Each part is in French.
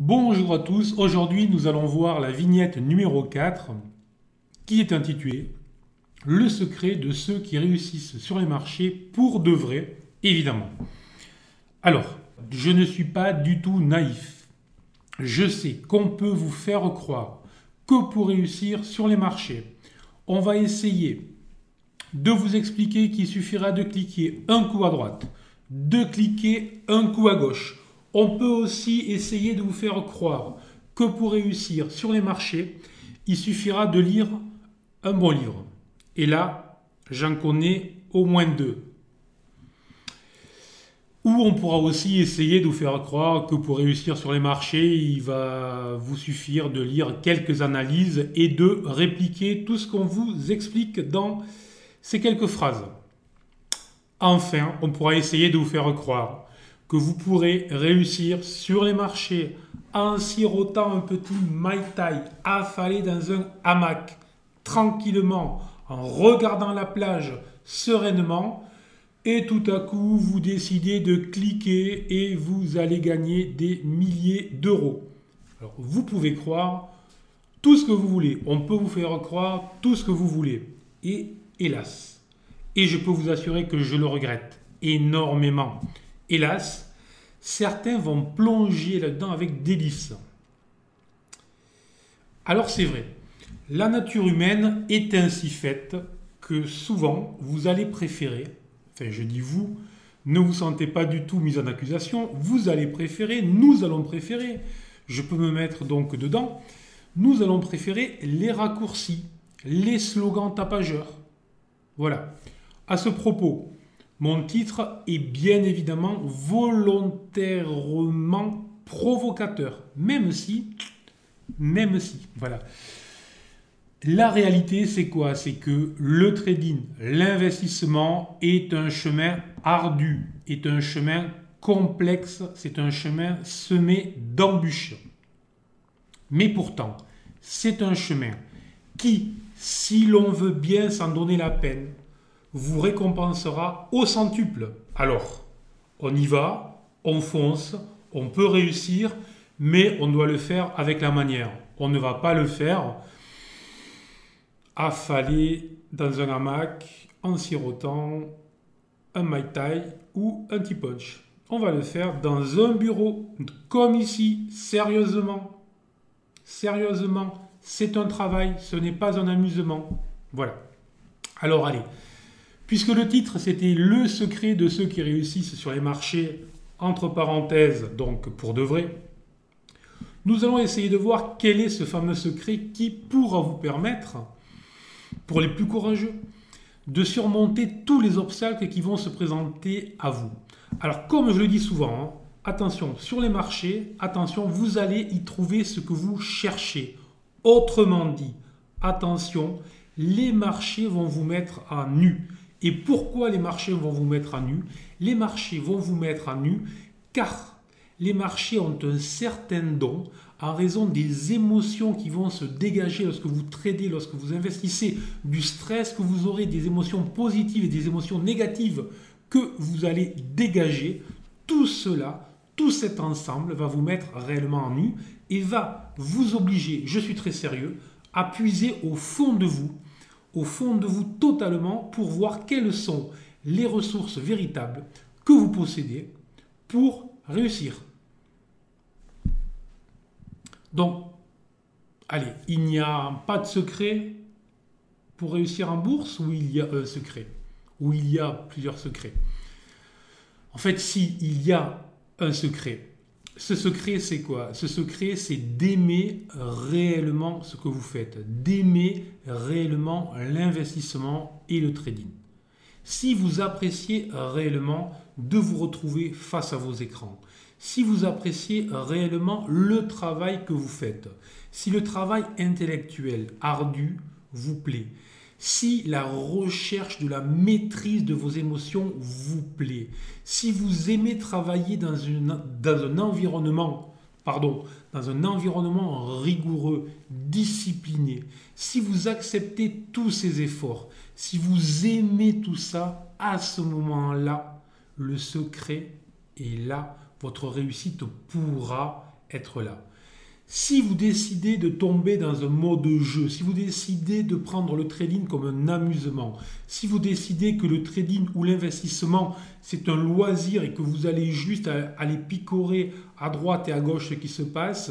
Bonjour à tous, aujourd'hui nous allons voir la vignette numéro 4 qui est intitulée Le secret de ceux qui réussissent sur les marchés pour de vrai, évidemment. Alors, je ne suis pas du tout naïf. Je sais qu'on peut vous faire croire que pour réussir sur les marchés, on va essayer de vous expliquer qu'il suffira de cliquer un coup à droite, de cliquer un coup à gauche. On peut aussi essayer de vous faire croire que pour réussir sur les marchés, il suffira de lire un bon livre. Et là, j'en connais au moins deux. Ou on pourra aussi essayer de vous faire croire que pour réussir sur les marchés, il va vous suffire de lire quelques analyses et de répliquer tout ce qu'on vous explique dans ces quelques phrases. Enfin, on pourra essayer de vous faire croire que vous pourrez réussir sur les marchés en sirotant un petit Mai Tai affalé dans un hamac, tranquillement, en regardant la plage sereinement, et tout à coup vous décidez de cliquer et vous allez gagner des milliers d'euros. Alors vous pouvez croire tout ce que vous voulez, on peut vous faire croire tout ce que vous voulez, et hélas, et je peux vous assurer que je le regrette énormément. Hélas, certains vont plonger là-dedans avec délice. Alors c'est vrai, la nature humaine est ainsi faite que souvent vous allez préférer, enfin je dis vous, ne vous sentez pas du tout mis en accusation, vous allez préférer, nous allons préférer, je peux me mettre donc dedans, nous allons préférer les raccourcis, les slogans tapageurs. Voilà. À ce propos, mon titre est bien évidemment volontairement provocateur, même si, voilà. La réalité, c'est quoi? C'est que le trading, l'investissement est un chemin ardu, est un chemin complexe, c'est un chemin semé d'embûches. Mais pourtant, c'est un chemin qui, si l'on veut bien s'en donner la peine, vous récompensera au centuple. Alors, on y va, on fonce, on peut réussir, mais on doit le faire avec la manière. On ne va pas le faire affalé dans un hamac, en sirotant un Mai Tai ou un tea punch. On va le faire dans un bureau, comme ici, sérieusement. Sérieusement, c'est un travail, ce n'est pas un amusement. Voilà. Alors allez, puisque le titre c'était Le secret de ceux qui réussissent sur les marchés, entre parenthèses, donc pour de vrai, nous allons essayer de voir quel est ce fameux secret qui pourra vous permettre, pour les plus courageux, de surmonter tous les obstacles qui vont se présenter à vous. Alors comme je le dis souvent, attention, sur les marchés, attention, vous allez y trouver ce que vous cherchez. Autrement dit, attention, les marchés vont vous mettre à nu. Et pourquoi les marchés vont vous mettre à nu? Les marchés vont vous mettre à nu car les marchés ont un certain don en raison des émotions qui vont se dégager lorsque vous tradez, lorsque vous investissez, du stress que vous aurez, des émotions positives et des émotions négatives que vous allez dégager. Tout cela, tout cet ensemble va vous mettre réellement à nu et va vous obliger, je suis très sérieux, à puiser au fond de vous totalement pour voir quelles sont les ressources véritables que vous possédez pour réussir. Donc, allez, il n'y a pas de secret pour réussir en bourse ou il y a un secret? Ou il y a plusieurs secrets? En fait, si, il y a un secret. Ce secret, c'est quoi? Ce secret, c'est d'aimer réellement ce que vous faites, d'aimer réellement l'investissement et le trading. Si vous appréciez réellement de vous retrouver face à vos écrans, si vous appréciez réellement le travail que vous faites, si le travail intellectuel ardu vous plaît, si la recherche de la maîtrise de vos émotions vous plaît, si vous aimez travailler dans un environnement, dans un environnement rigoureux, discipliné, si vous acceptez tous ces efforts, si vous aimez tout ça, à ce moment-là, le secret est là. Votre réussite pourra être là. Si vous décidez de tomber dans un mode de jeu, si vous décidez de prendre le trading comme un amusement, si vous décidez que le trading ou l'investissement c'est un loisir et que vous allez juste aller picorer à droite et à gauche ce qui se passe,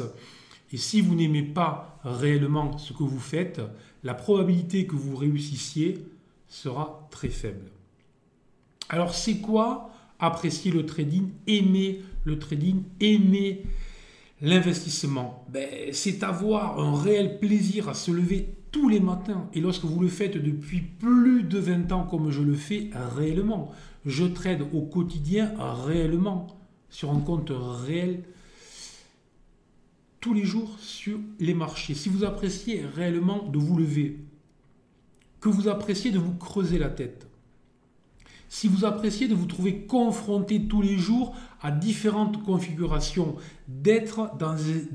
et si vous n'aimez pas réellement ce que vous faites, la probabilité que vous réussissiez sera très faible. Alors c'est quoi apprécier le trading, aimer le trading, aimer l'investissement? C'est avoir un réel plaisir à se lever tous les matins. Et lorsque vous le faites depuis plus de 20 ans comme je le fais réellement, je trade au quotidien réellement, sur un compte réel, tous les jours sur les marchés. Si vous appréciez réellement de vous lever, que vous appréciez de vous creuser la tête, si vous appréciez de vous trouver confronté tous les jours à différentes configurations, d'être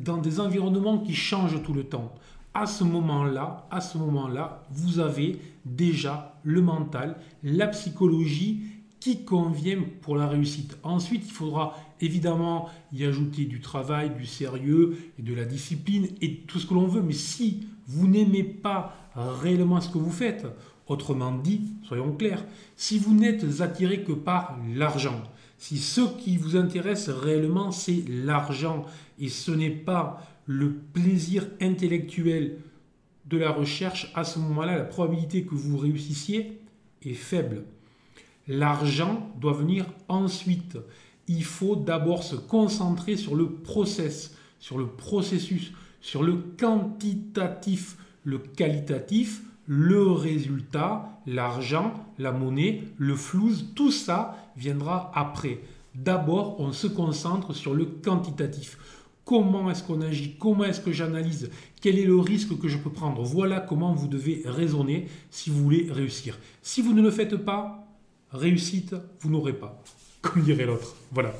dans des environnements qui changent tout le temps, à ce moment-là, vous avez déjà le mental, la psychologie qui convient pour la réussite. Ensuite, il faudra évidemment y ajouter du travail, du sérieux et de la discipline et tout ce que l'on veut. Mais si vous n'aimez pas réellement ce que vous faites, autrement dit, soyons clairs, si vous n'êtes attiré que par l'argent, si ce qui vous intéresse réellement c'est l'argent et ce n'est pas le plaisir intellectuel de la recherche, à ce moment-là, la probabilité que vous réussissiez est faible. L'argent doit venir ensuite. Il faut d'abord se concentrer sur le process, sur le processus, sur le quantitatif, le qualitatif, le résultat, l'argent, la monnaie, le flouze, tout ça viendra après. D'abord, on se concentre sur le quantitatif. Comment est-ce qu'on agit? Comment est-ce que j'analyse? Quel est le risque que je peux prendre? Voilà comment vous devez raisonner si vous voulez réussir. Si vous ne le faites pas, réussite, vous n'aurez pas, comme dirait l'autre. Voilà.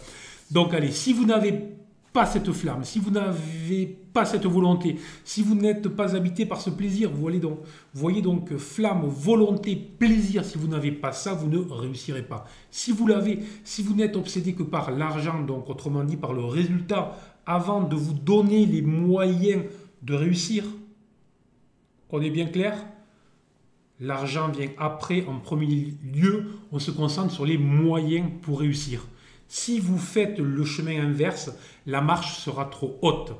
Donc allez, si vous n'avez pas cette flamme, si vous n'avez pas cette volonté, si vous n'êtes pas habité par ce plaisir, voyez donc flamme, volonté, plaisir, si vous n'avez pas ça, vous ne réussirez pas. Si vous l'avez, si vous n'êtes obsédé que par l'argent, donc autrement dit par le résultat, avant de vous donner les moyens de réussir, on est bien clair? L'argent vient après, en premier lieu, on se concentre sur les moyens pour réussir. Si vous faites le chemin inverse, la marche sera trop haute.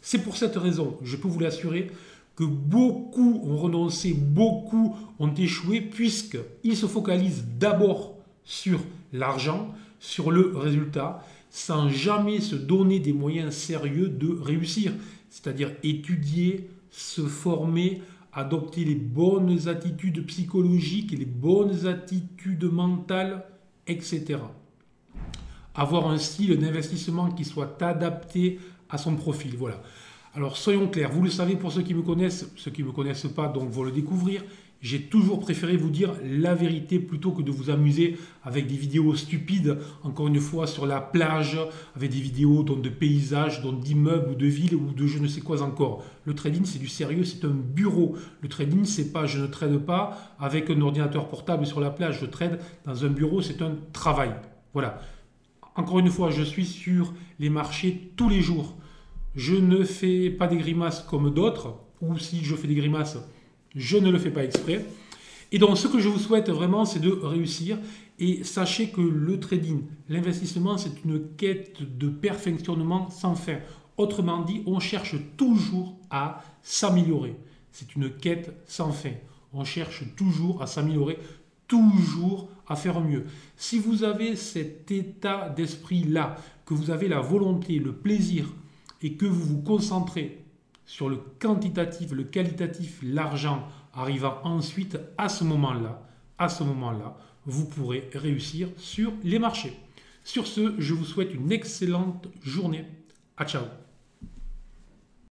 C'est pour cette raison, je peux vous l'assurer, que beaucoup ont renoncé, beaucoup ont échoué, puisqu'ils se focalisent d'abord sur l'argent, sur le résultat, sans jamais se donner des moyens sérieux de réussir. C'est-à-dire étudier, se former, adopter les bonnes attitudes psychologiques et les bonnes attitudes mentales, etc. Avoir un style d'investissement qui soit adapté à son profil. Voilà. Alors soyons clairs, vous le savez pour ceux qui me connaissent pas, donc vont le découvrir. J'ai toujours préféré vous dire la vérité plutôt que de vous amuser avec des vidéos stupides, encore une fois sur la plage, avec des vidéos de paysages, d'immeubles ou de villes ou de je ne sais quoi encore. Le trading c'est du sérieux, c'est un bureau. Le trading c'est pas, je ne trade pas avec un ordinateur portable sur la plage, je trade dans un bureau, c'est un travail. Voilà. Encore une fois, je suis sur les marchés tous les jours. Je ne fais pas des grimaces comme d'autres, ou si je fais des grimaces, je ne le fais pas exprès. Et donc, ce que je vous souhaite vraiment, c'est de réussir. Et sachez que le trading, l'investissement, c'est une quête de perfectionnement sans fin. Autrement dit, on cherche toujours à s'améliorer. C'est une quête sans fin. On cherche toujours à s'améliorer, toujours à faire mieux. Si vous avez cet état d'esprit-là, que vous avez la volonté, le plaisir, et que vous vous concentrez sur le quantitatif, le qualitatif, l'argent, arrivant ensuite à ce moment-là, vous pourrez réussir sur les marchés. Sur ce, je vous souhaite une excellente journée. À ciao.